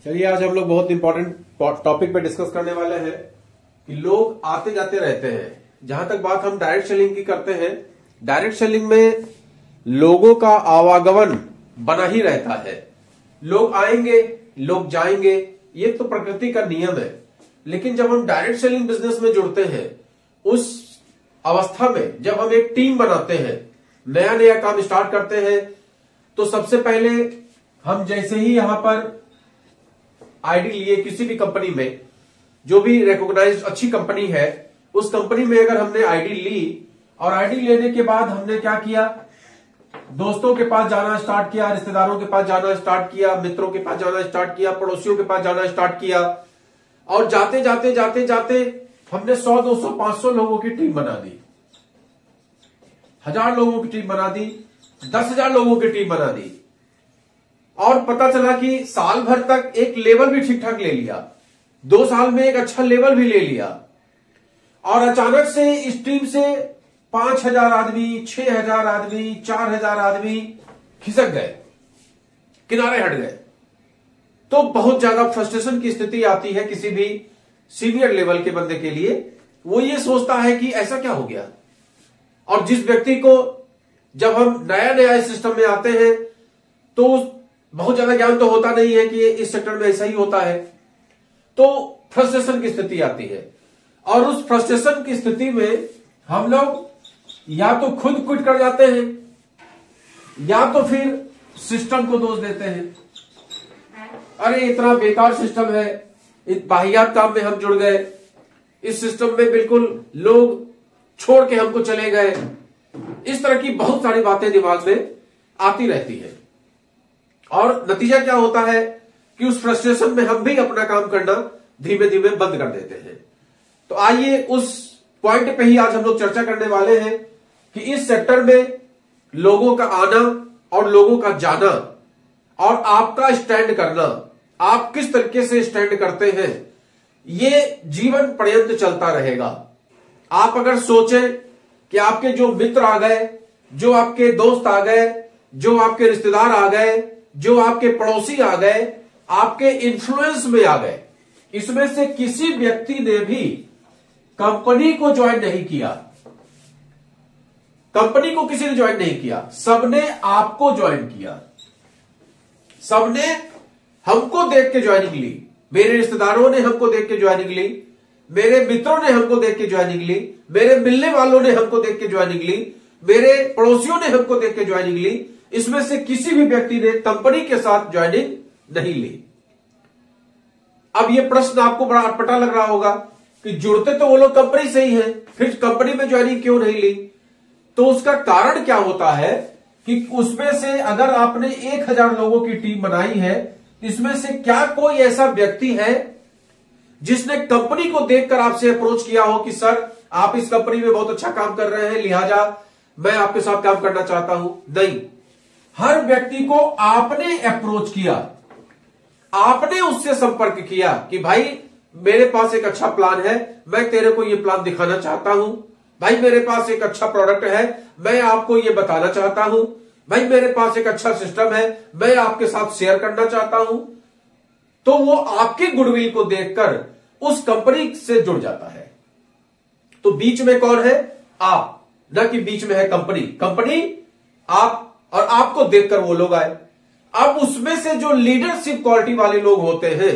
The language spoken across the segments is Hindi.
चलिए आज हम लोग बहुत इंपॉर्टेंट टॉपिक पे डिस्कस करने वाले हैं कि लोग आते जाते रहते हैं। जहां तक बात हम डायरेक्ट सेलिंग की करते हैं, डायरेक्ट सेलिंग में लोगों का आवागमन बना ही रहता है। लोग आएंगे, लोग जाएंगे, ये तो प्रकृति का नियम है। लेकिन जब हम डायरेक्ट सेलिंग बिजनेस में जुड़ते हैं, उस अवस्था में जब हम एक टीम बनाते हैं, नया नया काम स्टार्ट करते हैं, तो सबसे पहले हम जैसे ही यहां पर आईडी लिए किसी भी कंपनी में, जो भी रिकॉग्नाइज्ड अच्छी कंपनी है, उस कंपनी में अगर हमने आईडी ली और आईडी लेने के बाद हमने क्या किया, दोस्तों के पास जाना स्टार्ट किया, रिश्तेदारों के पास जाना स्टार्ट किया, मित्रों के पास जाना स्टार्ट किया, पड़ोसियों के पास जाना स्टार्ट किया, और जाते जाते जाते जाते हमने 100, 200, 500 लोगों की टीम बना दी, 1000 लोगों की टीम बना दी, 10,000 लोगों की टीम बना दी, और पता चला कि साल भर तक एक लेवल भी ठीक ठाक ले लिया, 2 साल में एक अच्छा लेवल भी ले लिया, और अचानक से इस टीम से 5,000 आदमी, 6,000 आदमी, 4,000 आदमी खिसक गए, किनारे हट गए। तो बहुत ज्यादा फ्रस्ट्रेशन की स्थिति आती है किसी भी सीनियर लेवल के बंदे के लिए। वो ये सोचता है कि ऐसा क्या हो गया। और जिस व्यक्ति को जब हम नया नया इस सिस्टम में आते हैं तो बहुत ज्यादा ज्ञान तो होता नहीं है कि इस सेक्टर में ऐसा ही होता है, तो फ्रस्ट्रेशन की स्थिति आती है। और उस फ्रस्ट्रेशन की स्थिति में हम लोग या तो खुद क्विट कर जाते हैं, या तो फिर सिस्टम को दोष देते हैं। अरे इतना बेकार सिस्टम है, इस बाहियात काम में हम जुड़ गए, इस सिस्टम में बिल्कुल लोग छोड़ के हमको चले गए। इस तरह की बहुत सारी बातें दिमाग में आती रहती है, और नतीजा क्या होता है कि उस फ्रस्ट्रेशन में हम भी अपना काम करना धीमे धीमे बंद कर देते हैं। तो आइए उस पॉइंट पे ही आज हम लोग चर्चा करने वाले हैं कि इस सेक्टर में लोगों का आना और लोगों का जाना और आपका स्टैंड करना, आप किस तरीके से स्टैंड करते हैं, ये जीवन पर्यंत चलता रहेगा। आप अगर सोचें कि आपके जो मित्र आ गए, जो आपके दोस्त आ गए, जो आपके रिश्तेदार आ गए, जो आपके पड़ोसी आ गए, आपके इन्फ्लुएंस में आ गए, इसमें से किसी व्यक्ति ने भी कंपनी को ज्वाइन नहीं किया, कंपनी को किसी ने ज्वाइन नहीं किया, सबने आपको ज्वाइन किया, सबने हमको देख के ज्वाइनिंग ली। मेरे रिश्तेदारों ने हमको देख के ज्वाइनिंग ली, मेरे मित्रों ने हमको देख के ज्वाइनिंग ली, मेरे मिलने वालों ने हमको देख के ज्वाइनिंग ली, मेरे पड़ोसियों ने हमको देख के ज्वाइनिंग ली। इसमें से किसी भी व्यक्ति ने कंपनी के साथ ज्वाइनिंग नहीं ली। अब यह प्रश्न आपको बड़ा अटपटा लग रहा होगा कि जुड़ते तो वो लोग कंपनी से ही हैं, फिर कंपनी में ज्वाइनिंग क्यों नहीं ली। तो उसका कारण क्या होता है कि उसमें से अगर आपने 1,000 लोगों की टीम बनाई है, इसमें से क्या कोई ऐसा व्यक्ति है जिसने कंपनी को देखकर आपसे अप्रोच किया हो कि सर आप इस कंपनी में बहुत अच्छा काम कर रहे हैं, लिहाजा मैं आपके साथ काम करना चाहता हूं। नहीं, हर व्यक्ति को आपने अप्रोच किया, आपने उससे संपर्क किया कि भाई मेरे पास एक अच्छा प्लान है, मैं तेरे को ये प्लान दिखाना चाहता हूं, भाई मेरे पास एक अच्छा प्रोडक्ट है, मैं आपको ये बताना चाहता हूं, भाई मेरे पास एक अच्छा सिस्टम है, मैं आपके साथ शेयर करना चाहता हूं। तो वो आपके गुडविल को देखकर उस कंपनी से जुड़ जाता है। तो बीच में कौन है? आप, न कि बीच में है कंपनी। कंपनी आप, और आपको देखकर वो लोग आए। अब उसमें से जो लीडरशिप क्वालिटी वाले लोग होते हैं,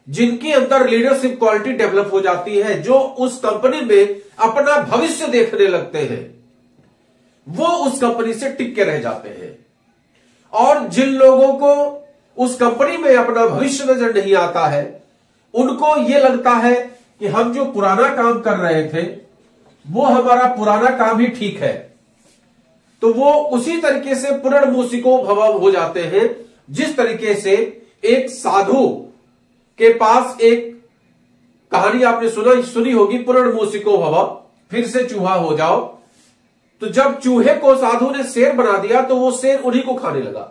जिनके अंदर लीडरशिप क्वालिटी डेवलप हो जाती है, जो उस कंपनी में अपना भविष्य देखने लगते हैं, वो उस कंपनी से टिक के रह जाते हैं। और जिन लोगों को उस कंपनी में अपना भविष्य नजर नहीं आता है, उनको यह लगता है कि हम जो पुराना काम कर रहे थे वो हमारा पुराना काम ही ठीक है, तो वो उसी तरीके से पुनर्मूसिको भव हो जाते हैं। जिस तरीके से एक साधु के पास एक कहानी आपने सुनी होगी, पुनर्मूसिको भव, फिर से चूहा हो जाओ। तो जब चूहे को साधु ने शेर बना दिया तो वो शेर उन्हीं को खाने लगा,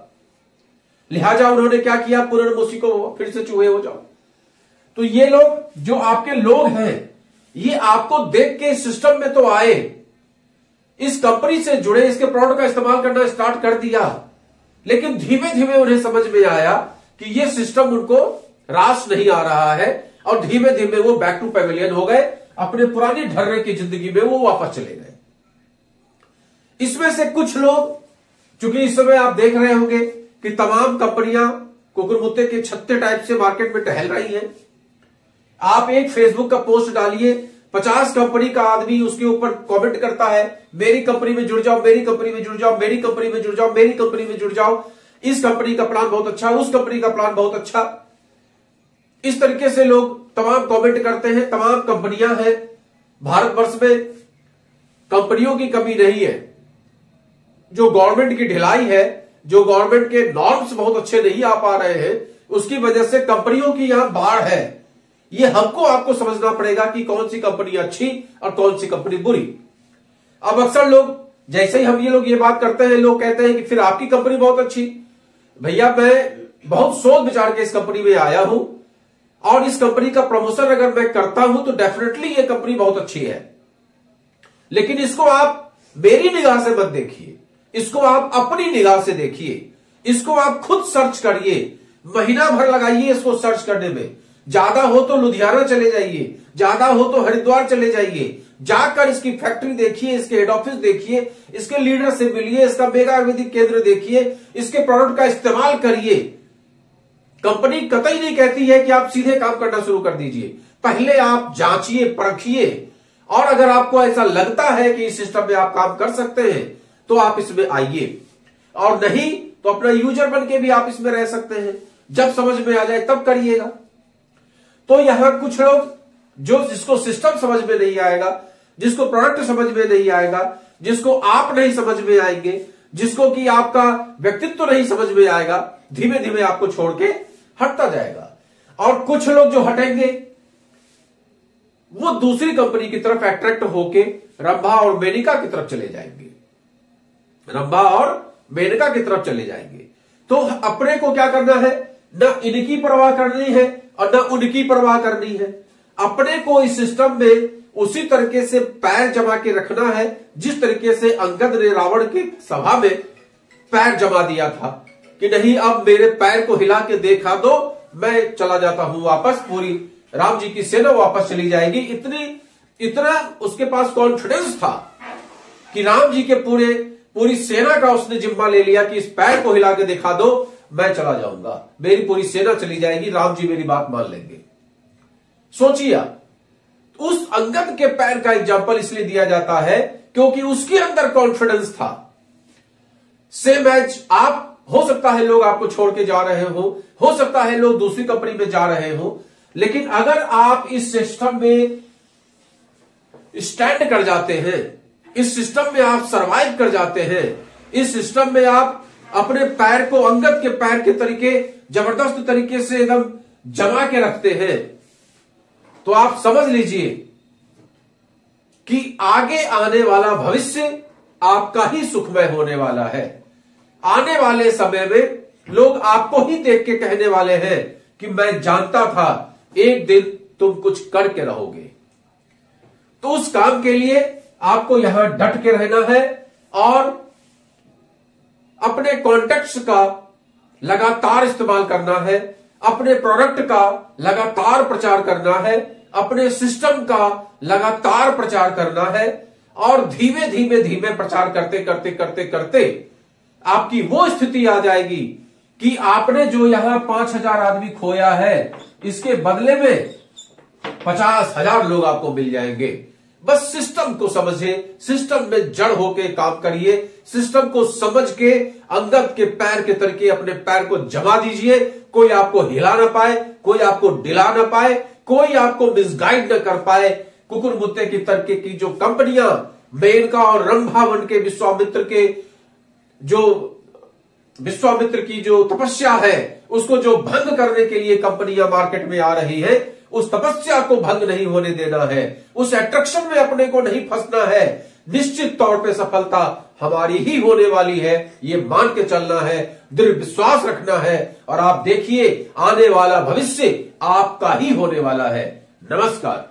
लिहाजा उन्होंने क्या किया, पुनर्मूसिको भव, फिर से चूहे हो जाओ। तो ये लोग जो आपके लोग हैं, ये आपको देख के सिस्टम में तो आए, इस कंपनी से जुड़े, इसके प्रोडक्ट का इस्तेमाल करना स्टार्ट कर दिया, लेकिन धीमे धीमे उन्हें समझ में आया कि ये सिस्टम उनको रास नहीं आ रहा है और धीमे धीमे वो बैक टू पेविलियन हो गए, अपने पुरानी ढर्रे की जिंदगी में वो वापस चले गए। इसमें से कुछ लोग, चूंकि इस समय आप देख रहे होंगे कि तमाम कंपनियां कुकुरमुत्ते के छत्ते टाइप से मार्केट में टहल रही हैं। आप एक फेसबुक का पोस्ट डालिए, 50 कंपनी का आदमी उसके ऊपर कमेंट करता है, मेरी कंपनी में जुड़ जाओ, मेरी कंपनी में जुड़ जाओ, मेरी कंपनी में जुड़ जाओ, मेरी कंपनी में जुड़ जाओ, इस कंपनी का प्लान बहुत अच्छा, उस कंपनी का प्लान बहुत अच्छा। इस तरीके से लोग तमाम कमेंट करते हैं। तमाम कंपनियां हैं भारतवर्ष में, कंपनियों की कमी नहीं है। जो गवर्नमेंट की ढिलाई है, जो गवर्नमेंट के नॉर्म्स बहुत अच्छे नहीं आ पा रहे हैं, उसकी वजह से कंपनियों की यहां बाढ़ है। ये हमको आपको समझना पड़ेगा कि कौन सी कंपनी अच्छी और कौन सी कंपनी बुरी। अब अक्सर लोग, जैसे ही हम ये लोग ये बात करते हैं, लोग कहते हैं कि फिर आपकी कंपनी बहुत अच्छी। भैया, मैं बहुत सोच विचार के इस कंपनी में आया हूं और इस कंपनी का प्रमोशन अगर मैं करता हूं तो डेफिनेटली ये कंपनी बहुत अच्छी है। लेकिन इसको आप मेरी निगाह से मत देखिए, इसको आप अपनी निगाह से देखिए, इसको आप खुद सर्च करिए, महीना भर लगाइए इसको सर्च करने में। ज्यादा हो तो लुधियाना चले जाइए, ज्यादा हो तो हरिद्वार चले जाइए, जाकर इसकी फैक्ट्री देखिए, इसके हेड ऑफिस देखिए, इसके लीडर से मिलिए, इसका मेगा आयुर्वेदिक केंद्र देखिए, इसके प्रोडक्ट का इस्तेमाल करिए। कंपनी कतई नहीं कहती है कि आप सीधे काम करना शुरू कर दीजिए। पहले आप जांचिए, परखिए, और अगर आपको ऐसा लगता है कि इस सिस्टम में आप काम कर सकते हैं तो आप इसमें आइए, और नहीं तो अपना यूजर बन के भी आप इसमें रह सकते हैं। जब समझ में आ जाए तब करिएगा। तो यहां कुछ लोग, जिसको सिस्टम समझ में नहीं आएगा, जिसको प्रोडक्ट समझ में नहीं आएगा, जिसको आप नहीं समझ में आएंगे, जिसको कि आपका व्यक्तित्व नहीं समझ में आएगा, धीमे धीमे आपको छोड़ के हटता जाएगा। और कुछ लोग जो हटेंगे वो दूसरी कंपनी की तरफ अट्रैक्ट होके रंभा और मेनका की तरफ चले जाएंगे, रंभा और मेनका की तरफ चले जाएंगे। तो अपने को क्या करना है, न इनकी परवाह करनी है और न उनकी परवाह करनी है। अपने को इस सिस्टम में उसी तरीके से पैर जमा के रखना है जिस तरीके से अंगद ने रावण की सभा में पैर जमा दिया था कि नहीं, अब मेरे पैर को हिला के देखा दो, मैं चला जाता हूं वापस, पूरी राम जी की सेना वापस चली जाएगी। इतना उसके पास कॉन्फिडेंस था कि राम जी के पूरी सेना का उसने जिम्मा ले लिया कि इस पैर को हिला के दिखा दो, मैं चला जाऊंगा, मेरी पूरी सेना चली जाएगी, राम जी मेरी बात मान लेंगे। सोचिए, उस अंगद के पैर का एग्जाम्पल इसलिए दिया जाता है क्योंकि उसके अंदर कॉन्फिडेंस था। सेम एज आप, हो सकता है लोग आपको छोड़ के जा रहे हो सकता है लोग दूसरी कंपनी में जा रहे हो, लेकिन अगर आप इस सिस्टम में स्टैंड कर जाते हैं, इस सिस्टम में आप सरवाइव कर जाते हैं, इस सिस्टम में आप अपने पैर को अंगद के पैर के तरीके, जबरदस्त तरीके से एकदम जमा के रखते हैं, तो आप समझ लीजिए कि आगे आने वाला भविष्य आपका ही सुखमय होने वाला है। आने वाले समय में लोग आपको ही देख के कहने वाले हैं कि मैं जानता था एक दिन तुम कुछ करके रहोगे। तो उस काम के लिए आपको यहां डट के रहना है और अपने कॉन्टेक्ट्स का लगातार इस्तेमाल करना है, अपने प्रोडक्ट का लगातार प्रचार करना है, अपने सिस्टम का लगातार प्रचार करना है, और धीमे धीमे धीमे प्रचार करते करते करते करते आपकी वो स्थिति आ जाएगी कि आपने जो यहां 5,000 आदमी खोया है, इसके बदले में 50,000 लोग आपको मिल जाएंगे। बस सिस्टम को समझिए, सिस्टम में जड़ होके काम करिए, सिस्टम को समझ के अंगद के पैर के तरीके अपने पैर को जमा दीजिए। कोई आपको हिला ना पाए, कोई आपको डिला ना पाए, कोई आपको मिसगाइड न कर पाए। कुकुरमुत्ते की तरीके की जो कंपनियां मेनका और रंभा बन के विश्वामित्र की जो तपस्या है उसको जो भंग करने के लिए कंपनियां मार्केट में आ रही है, उस तपस्या को भंग नहीं होने देना है, उस अट्रैक्शन में अपने को नहीं फंसना है। निश्चित तौर पे सफलता हमारी ही होने वाली है, ये मान के चलना है, दृढ़ विश्वास रखना है, और आप देखिए आने वाला भविष्य आपका ही होने वाला है। नमस्कार।